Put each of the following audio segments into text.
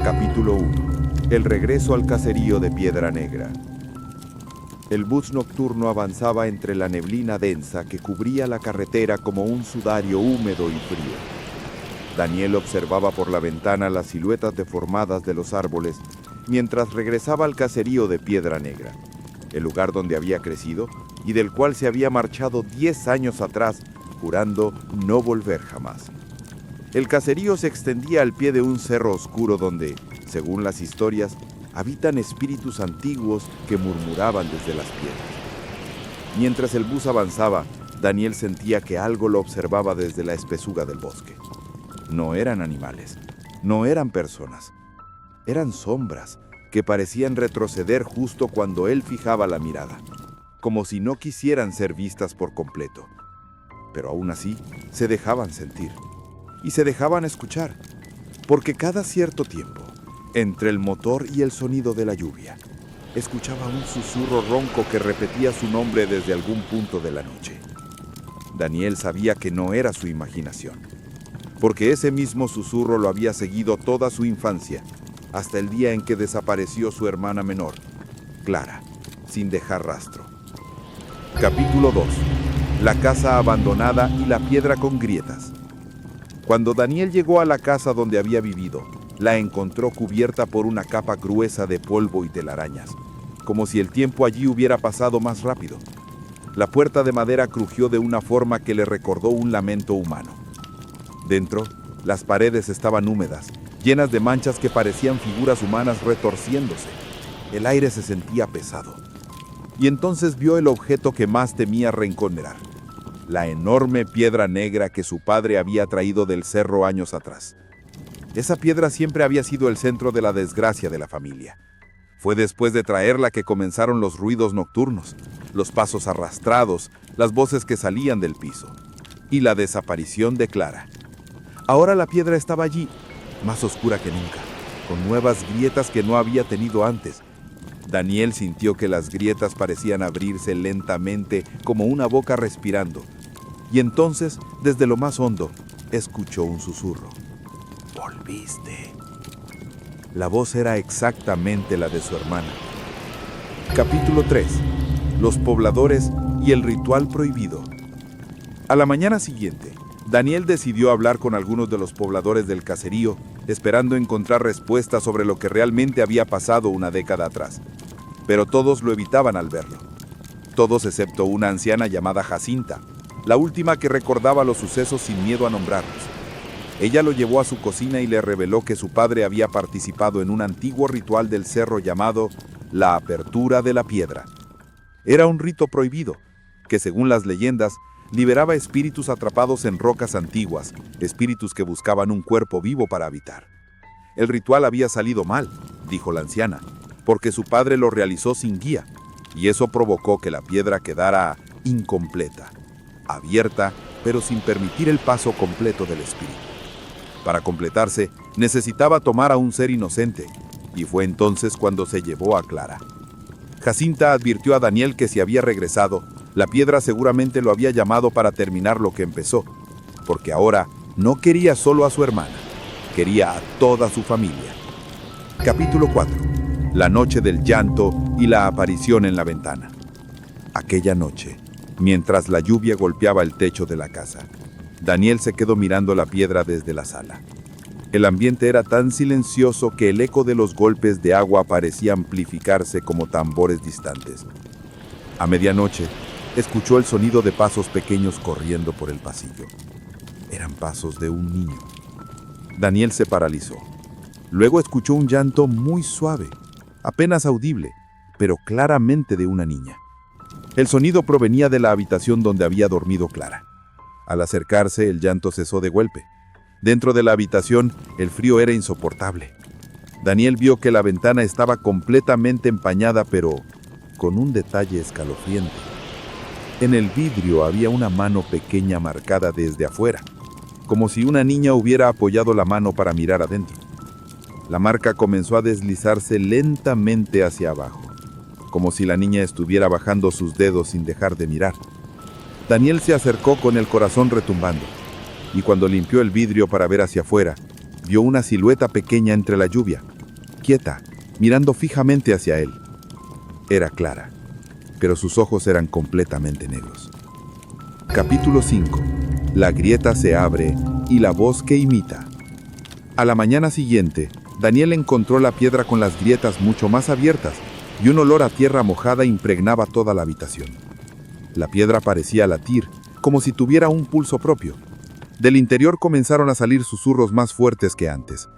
Capítulo 1. El regreso al caserío de Piedra Negra. El bus nocturno avanzaba entre la neblina densa que cubría la carretera como un sudario húmedo y frío. Daniel observaba por la ventana las siluetas deformadas de los árboles mientras regresaba al caserío de Piedra Negra, el lugar donde había crecido y del cual se había marchado 10 años atrás, jurando no volver jamás. El caserío se extendía al pie de un cerro oscuro donde, según las historias, habitan espíritus antiguos que murmuraban desde las piedras. Mientras el bus avanzaba, Daniel sentía que algo lo observaba desde la espesura del bosque. No eran animales, no eran personas, eran sombras que parecían retroceder justo cuando él fijaba la mirada, como si no quisieran ser vistas por completo. Pero aún así, se dejaban sentir y se dejaban escuchar, porque cada cierto tiempo, entre el motor y el sonido de la lluvia, escuchaba un susurro ronco que repetía su nombre desde algún punto de la noche. Daniel sabía que no era su imaginación, porque ese mismo susurro lo había seguido toda su infancia, hasta el día en que desapareció su hermana menor, Clara, sin dejar rastro. Capítulo 2. La casa abandonada y la piedra con grietas. Cuando Daniel llegó a la casa donde había vivido, la encontró cubierta por una capa gruesa de polvo y telarañas, como si el tiempo allí hubiera pasado más rápido. La puerta de madera crujió de una forma que le recordó un lamento humano. Dentro, las paredes estaban húmedas, llenas de manchas que parecían figuras humanas retorciéndose. El aire se sentía pesado. Y entonces vio el objeto que más temía reencontrar: la enorme piedra negra que su padre había traído del cerro años atrás. Esa piedra siempre había sido el centro de la desgracia de la familia. Fue después de traerla que comenzaron los ruidos nocturnos, los pasos arrastrados, las voces que salían del piso, y la desaparición de Clara. Ahora la piedra estaba allí, más oscura que nunca, con nuevas grietas que no había tenido antes. Daniel sintió que las grietas parecían abrirse lentamente como una boca respirando, y entonces, desde lo más hondo, escuchó un susurro. «Volviste». La voz era exactamente la de su hermana. Capítulo 3. Los pobladores y el ritual prohibido. A la mañana siguiente, Daniel decidió hablar con algunos de los pobladores del caserío, esperando encontrar respuestas sobre lo que realmente había pasado una década atrás. Pero todos lo evitaban al verlo. Todos excepto una anciana llamada Jacinta, la última que recordaba los sucesos sin miedo a nombrarlos. Ella lo llevó a su cocina y le reveló que su padre había participado en un antiguo ritual del cerro llamado la apertura de la piedra. Era un rito prohibido, que según las leyendas, liberaba espíritus atrapados en rocas antiguas, espíritus que buscaban un cuerpo vivo para habitar. El ritual había salido mal, dijo la anciana, porque su padre lo realizó sin guía, y eso provocó que la piedra quedara incompleta, abierta, pero sin permitir el paso completo del espíritu. Para completarse, necesitaba tomar a un ser inocente, y fue entonces cuando se llevó a Clara. Jacinta advirtió a Daniel que si había regresado, la piedra seguramente lo había llamado para terminar lo que empezó, porque ahora no quería solo a su hermana, quería a toda su familia. Capítulo 4. La noche del llanto y la aparición en la ventana. Aquella noche, mientras la lluvia golpeaba el techo de la casa, Daniel se quedó mirando la piedra desde la sala. El ambiente era tan silencioso que el eco de los golpes de agua parecía amplificarse como tambores distantes. A medianoche, escuchó el sonido de pasos pequeños corriendo por el pasillo. Eran pasos de un niño. Daniel se paralizó. Luego escuchó un llanto muy suave, apenas audible, pero claramente de una niña. El sonido provenía de la habitación donde había dormido Clara. Al acercarse, el llanto cesó de golpe. Dentro de la habitación, el frío era insoportable. Daniel vio que la ventana estaba completamente empañada, pero con un detalle escalofriante. En el vidrio había una mano pequeña marcada desde afuera, como si una niña hubiera apoyado la mano para mirar adentro. La marca comenzó a deslizarse lentamente hacia abajo, como si la niña estuviera bajando sus dedos sin dejar de mirar. Daniel se acercó con el corazón retumbando, y cuando limpió el vidrio para ver hacia afuera, vio una silueta pequeña entre la lluvia, inquieta, mirando fijamente hacia él. Era Clara, pero sus ojos eran completamente negros. Capítulo 5. La grieta se abre y la voz que imita. A la mañana siguiente, Daniel encontró la piedra con las grietas mucho más abiertas y un olor a tierra mojada impregnaba toda la habitación. La piedra parecía latir, como si tuviera un pulso propio. Del interior comenzaron a salir susurros más fuertes que antes.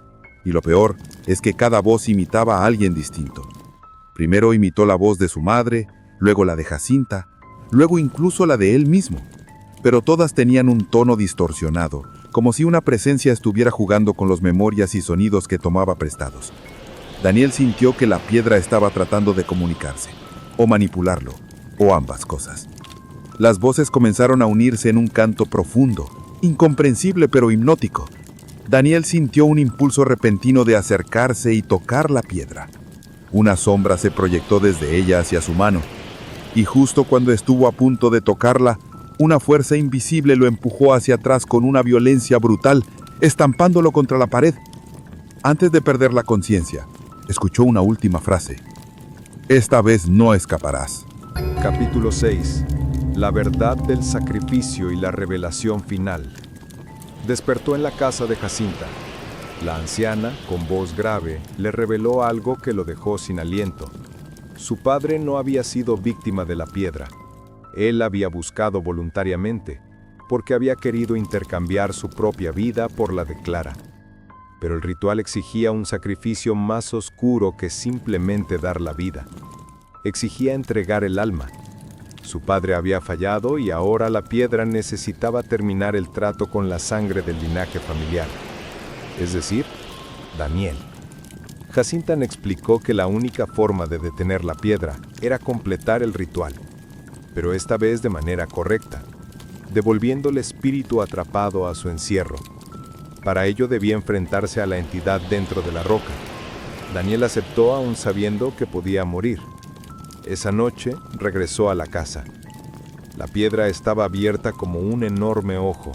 Y lo peor es que cada voz imitaba a alguien distinto. Primero imitó la voz de su madre, luego la de Jacinta, luego incluso la de él mismo. Pero todas tenían un tono distorsionado, como si una presencia estuviera jugando con las memorias y sonidos que tomaba prestados. Daniel sintió que la piedra estaba tratando de comunicarse, o manipularlo, o ambas cosas. Las voces comenzaron a unirse en un canto profundo, incomprensible pero hipnótico. Daniel sintió un impulso repentino de acercarse y tocar la piedra. Una sombra se proyectó desde ella hacia su mano, y justo cuando estuvo a punto de tocarla, una fuerza invisible lo empujó hacia atrás con una violencia brutal, estampándolo contra la pared. Antes de perder la conciencia, escuchó una última frase. Esta vez no escaparás. Capítulo 6. La verdad del sacrificio y la revelación final. Despertó en la casa de Jacinta. La anciana, con voz grave, le reveló algo que lo dejó sin aliento. Su padre no había sido víctima de la piedra. Él había buscado voluntariamente, porque había querido intercambiar su propia vida por la de Clara. Pero el ritual exigía un sacrificio más oscuro que simplemente dar la vida. Exigía entregar el alma. Su padre había fallado y ahora la piedra necesitaba terminar el trato con la sangre del linaje familiar. Es decir, Daniel. Jacinta explicó que la única forma de detener la piedra era completar el ritual, pero esta vez de manera correcta, devolviendo el espíritu atrapado a su encierro. Para ello debía enfrentarse a la entidad dentro de la roca. Daniel aceptó aún sabiendo que podía morir. Esa noche regresó a la casa. La piedra estaba abierta como un enorme ojo,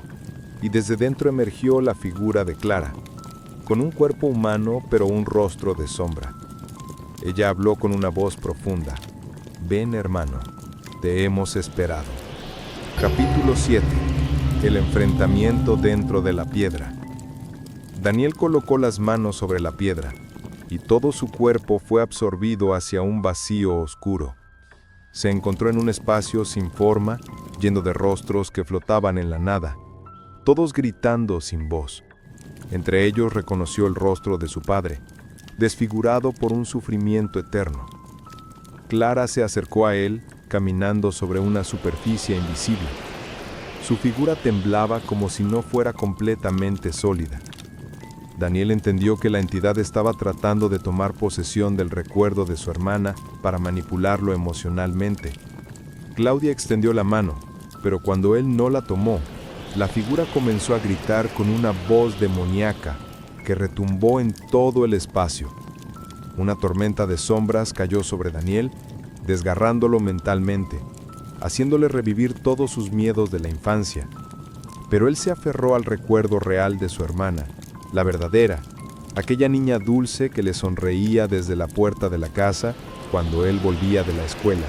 y desde dentro emergió la figura de Clara, con un cuerpo humano pero un rostro de sombra. Ella habló con una voz profunda. Ven, hermano, te hemos esperado. Capítulo 7. El enfrentamiento dentro de la piedra. Daniel colocó las manos sobre la piedra, y todo su cuerpo fue absorbido hacia un vacío oscuro. Se encontró en un espacio sin forma, lleno de rostros que flotaban en la nada, todos gritando sin voz. Entre ellos reconoció el rostro de su padre, desfigurado por un sufrimiento eterno. Clara se acercó a él, caminando sobre una superficie invisible. Su figura temblaba como si no fuera completamente sólida. Daniel entendió que la entidad estaba tratando de tomar posesión del recuerdo de su hermana para manipularlo emocionalmente. Claudia extendió la mano, pero cuando él no la tomó, la figura comenzó a gritar con una voz demoníaca que retumbó en todo el espacio. Una tormenta de sombras cayó sobre Daniel, desgarrándolo mentalmente, haciéndole revivir todos sus miedos de la infancia. Pero él se aferró al recuerdo real de su hermana, la verdadera, aquella niña dulce que le sonreía desde la puerta de la casa cuando él volvía de la escuela.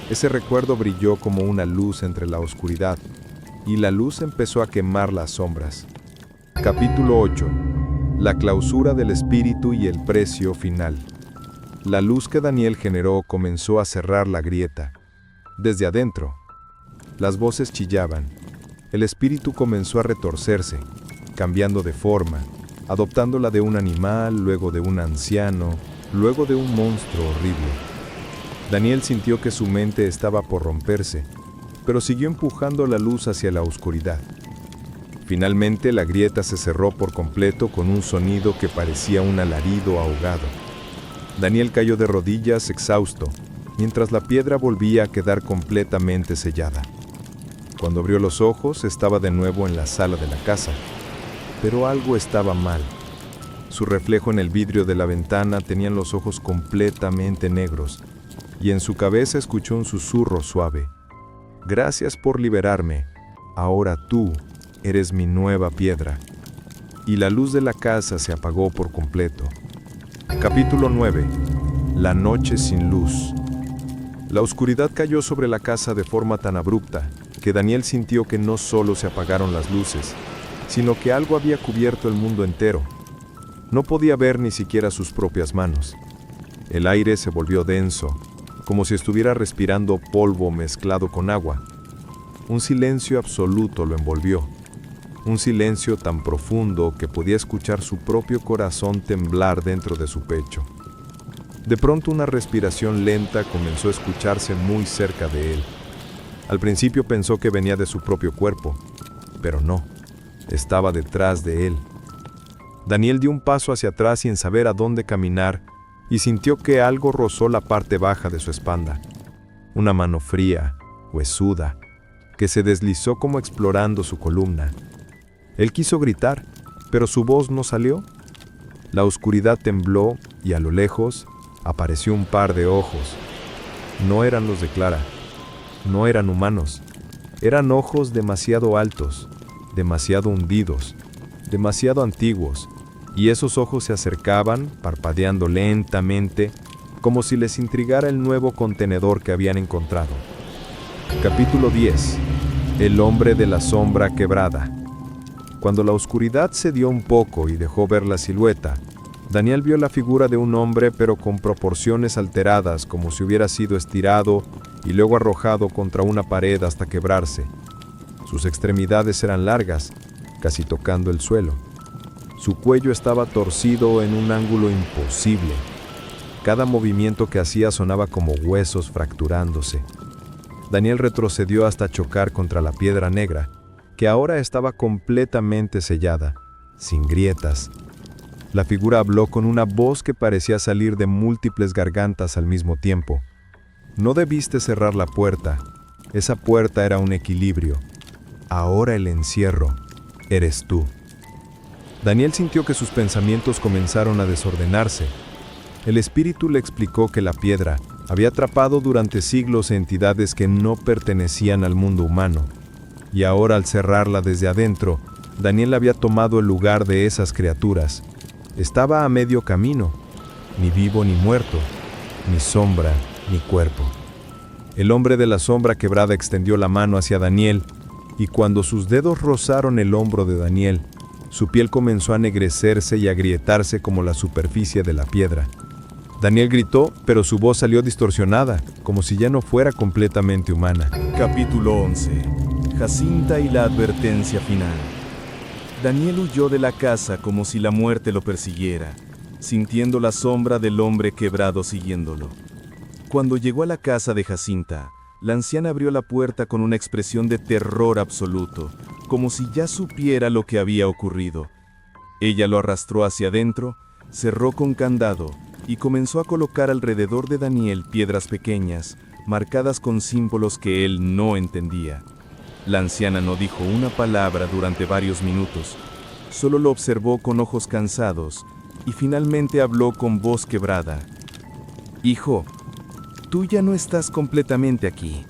Ese recuerdo brilló como una luz entre la oscuridad, y la luz empezó a quemar las sombras. Capítulo 8. La clausura del espíritu y el precio final. La luz que Daniel generó comenzó a cerrar la grieta. Desde adentro, las voces chillaban. El espíritu comenzó a retorcerse, cambiando de forma, adoptando la de un animal, luego de un anciano, luego de un monstruo horrible. Daniel sintió que su mente estaba por romperse, pero siguió empujando la luz hacia la oscuridad. Finalmente la grieta se cerró por completo con un sonido que parecía un alarido ahogado. Daniel cayó de rodillas exhausto, mientras la piedra volvía a quedar completamente sellada. Cuando abrió los ojos, estaba de nuevo en la sala de la casa. Pero algo estaba mal. Su reflejo en el vidrio de la ventana tenía los ojos completamente negros, y en su cabeza escuchó un susurro suave. Gracias por liberarme. Ahora tú eres mi nueva piedra. Y la luz de la casa se apagó por completo. Capítulo 9. La noche sin luz. La oscuridad cayó sobre la casa de forma tan abrupta que Daniel sintió que no solo se apagaron las luces, sino que algo había cubierto el mundo entero. No podía ver ni siquiera sus propias manos. El aire se volvió denso, como si estuviera respirando polvo mezclado con agua. Un silencio absoluto lo envolvió. Un silencio tan profundo que podía escuchar su propio corazón temblar dentro de su pecho. De pronto una respiración lenta comenzó a escucharse muy cerca de él. Al principio pensó que venía de su propio cuerpo, pero no, estaba detrás de él. Daniel dio un paso hacia atrás sin saber a dónde caminar y sintió que algo rozó la parte baja de su espalda. Una mano fría, huesuda, que se deslizó como explorando su columna. Él quiso gritar, pero su voz no salió. La oscuridad tembló y a lo lejos apareció un par de ojos. No eran los de Clara. No eran humanos. Eran ojos demasiado altos, demasiado hundidos, demasiado antiguos, y esos ojos se acercaban, parpadeando lentamente, como si les intrigara el nuevo contenedor que habían encontrado. Capítulo 10. El hombre de la sombra quebrada. Cuando la oscuridad cedió un poco y dejó ver la silueta, Daniel vio la figura de un hombre pero con proporciones alteradas, como si hubiera sido estirado y luego arrojado contra una pared hasta quebrarse. Sus extremidades eran largas, casi tocando el suelo. Su cuello estaba torcido en un ángulo imposible. Cada movimiento que hacía sonaba como huesos fracturándose. Daniel retrocedió hasta chocar contra la piedra negra, que ahora estaba completamente sellada, sin grietas. La figura habló con una voz que parecía salir de múltiples gargantas al mismo tiempo. No debiste cerrar la puerta. Esa puerta era un equilibrio. Ahora el encierro eres tú. Daniel sintió que sus pensamientos comenzaron a desordenarse. El espíritu le explicó que la piedra había atrapado durante siglos entidades que no pertenecían al mundo humano. Y ahora, al cerrarla desde adentro, Daniel había tomado el lugar de esas criaturas. Estaba a medio camino, ni vivo ni muerto, ni sombra ni cuerpo. El hombre de la sombra quebrada extendió la mano hacia Daniel, y cuando sus dedos rozaron el hombro de Daniel, su piel comenzó a ennegrecerse y a agrietarse como la superficie de la piedra. Daniel gritó, pero su voz salió distorsionada, como si ya no fuera completamente humana. Capítulo 11. Jacinta y la advertencia final. Daniel huyó de la casa como si la muerte lo persiguiera, sintiendo la sombra del hombre quebrado siguiéndolo. Cuando llegó a la casa de Jacinta, la anciana abrió la puerta con una expresión de terror absoluto, como si ya supiera lo que había ocurrido. Ella lo arrastró hacia adentro, cerró con candado y comenzó a colocar alrededor de Daniel piedras pequeñas, marcadas con símbolos que él no entendía. La anciana no dijo una palabra durante varios minutos, solo lo observó con ojos cansados y finalmente habló con voz quebrada. «Hijo, tú ya no estás completamente aquí».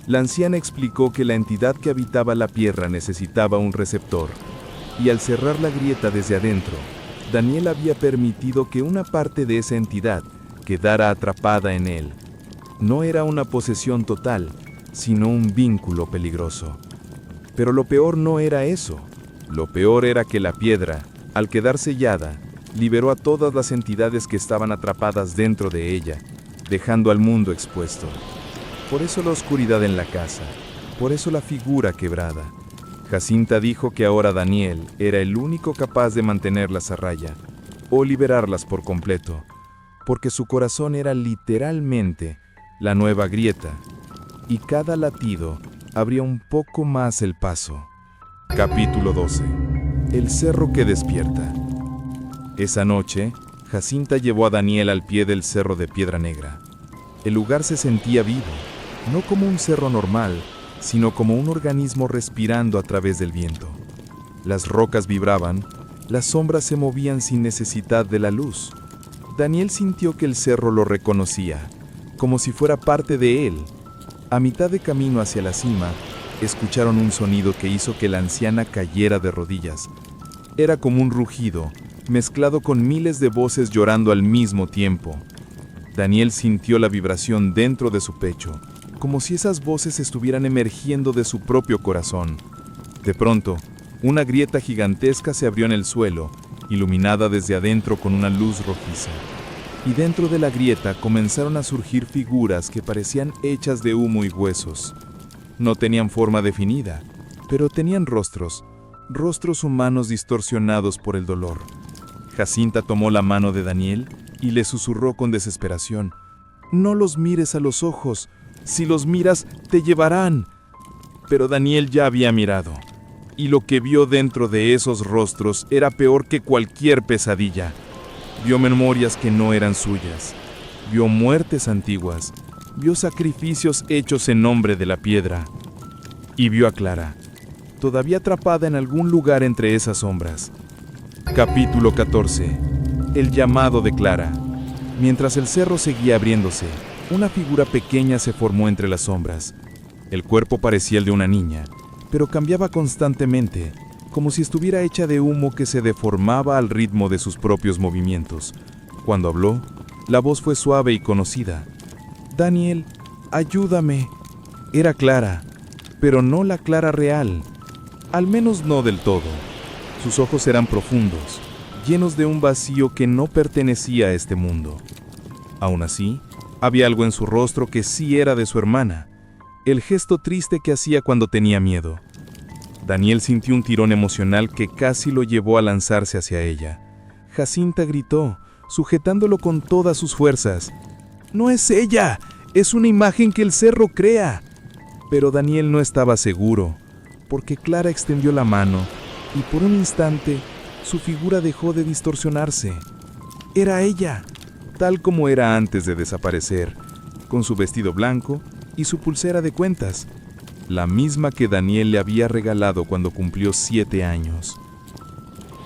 La anciana explicó que la entidad que habitaba la piedra necesitaba un receptor, y al cerrar la grieta desde adentro, Daniel había permitido que una parte de esa entidad quedara atrapada en él. No era una posesión total, sino un vínculo peligroso. Pero lo peor no era eso. Lo peor era que la piedra, al quedar sellada, liberó a todas las entidades que estaban atrapadas dentro de ella, dejando al mundo expuesto. Por eso la oscuridad en la casa, por eso la figura quebrada. Jacinta dijo que ahora Daniel era el único capaz de mantenerlas a raya, o liberarlas por completo, porque su corazón era literalmente la nueva grieta, y cada latido abría un poco más el paso. Capítulo 12. El cerro que despierta. Esa noche, Jacinta llevó a Daniel al pie del cerro de Piedra Negra. El lugar se sentía vivo, no como un cerro normal, sino como un organismo respirando a través del viento. Las rocas vibraban, las sombras se movían sin necesidad de la luz. Daniel sintió que el cerro lo reconocía, como si fuera parte de él. A mitad de camino hacia la cima, escucharon un sonido que hizo que la anciana cayera de rodillas. Era como un rugido, mezclado con miles de voces llorando al mismo tiempo. Daniel sintió la vibración dentro de su pecho, como si esas voces estuvieran emergiendo de su propio corazón. De pronto, una grieta gigantesca se abrió en el suelo, iluminada desde adentro con una luz rojiza. Y dentro de la grieta comenzaron a surgir figuras que parecían hechas de humo y huesos. No tenían forma definida, pero tenían rostros humanos distorsionados por el dolor. Jacinta tomó la mano de Daniel y le susurró con desesperación: «No los mires a los ojos, si los miras te llevarán». Pero Daniel ya había mirado, y lo que vio dentro de esos rostros era peor que cualquier pesadilla. Vio memorias que no eran suyas, vio muertes antiguas, vio sacrificios hechos en nombre de la piedra, y vio a Clara, todavía atrapada en algún lugar entre esas sombras. Capítulo 14. El llamado de Clara. Mientras el cerro seguía abriéndose, una figura pequeña se formó entre las sombras. El cuerpo parecía el de una niña, pero cambiaba constantemente, como si estuviera hecha de humo que se deformaba al ritmo de sus propios movimientos. Cuando habló, la voz fue suave y conocida. «Daniel, ayúdame». Era Clara, pero no la Clara real, al menos no del todo. Sus ojos eran profundos, llenos de un vacío que no pertenecía a este mundo. Aún así, había algo en su rostro que sí era de su hermana, el gesto triste que hacía cuando tenía miedo. Daniel sintió un tirón emocional que casi lo llevó a lanzarse hacia ella. Jacinta gritó, sujetándolo con todas sus fuerzas: «¡No es ella! ¡Es una imagen que el cerro crea!». Pero Daniel no estaba seguro, porque Clara extendió la mano y por un instante su figura dejó de distorsionarse. Era ella, tal como era antes de desaparecer, con su vestido blanco y su pulsera de cuentas, la misma que Daniel le había regalado cuando cumplió 7 años.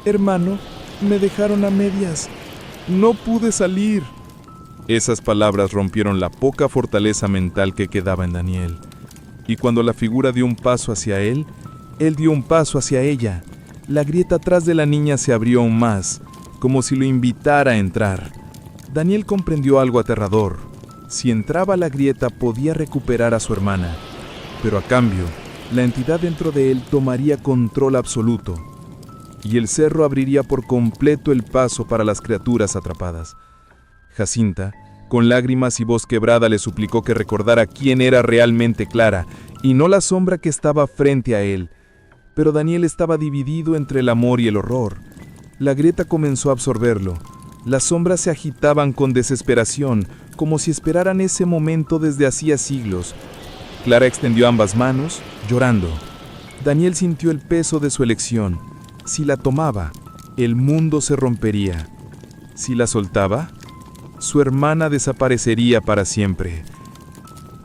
«Hermano, me dejaron a medias. No pude salir». Esas palabras rompieron la poca fortaleza mental que quedaba en Daniel. Y cuando la figura dio un paso hacia él dio un paso hacia ella. La grieta atrás de la niña se abrió aún más, como si lo invitara a entrar. Daniel comprendió algo aterrador. Si entraba a la grieta podía recuperar a su hermana, pero a cambio, la entidad dentro de él tomaría control absoluto, y el cerro abriría por completo el paso para las criaturas atrapadas. Jacinta, con lágrimas y voz quebrada, le suplicó que recordara quién era realmente Clara, y no la sombra que estaba frente a él. Pero Daniel estaba dividido entre el amor y el horror. La grieta comenzó a absorberlo. Las sombras se agitaban con desesperación, como si esperaran ese momento desde hacía siglos. Clara extendió ambas manos, llorando. Daniel sintió el peso de su elección. Si la tomaba, el mundo se rompería. Si la soltaba, su hermana desaparecería para siempre.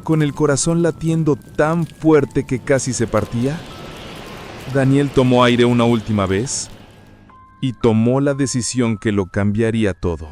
Con el corazón latiendo tan fuerte que casi se partía, Daniel tomó aire una última vez y tomó la decisión que lo cambiaría todo.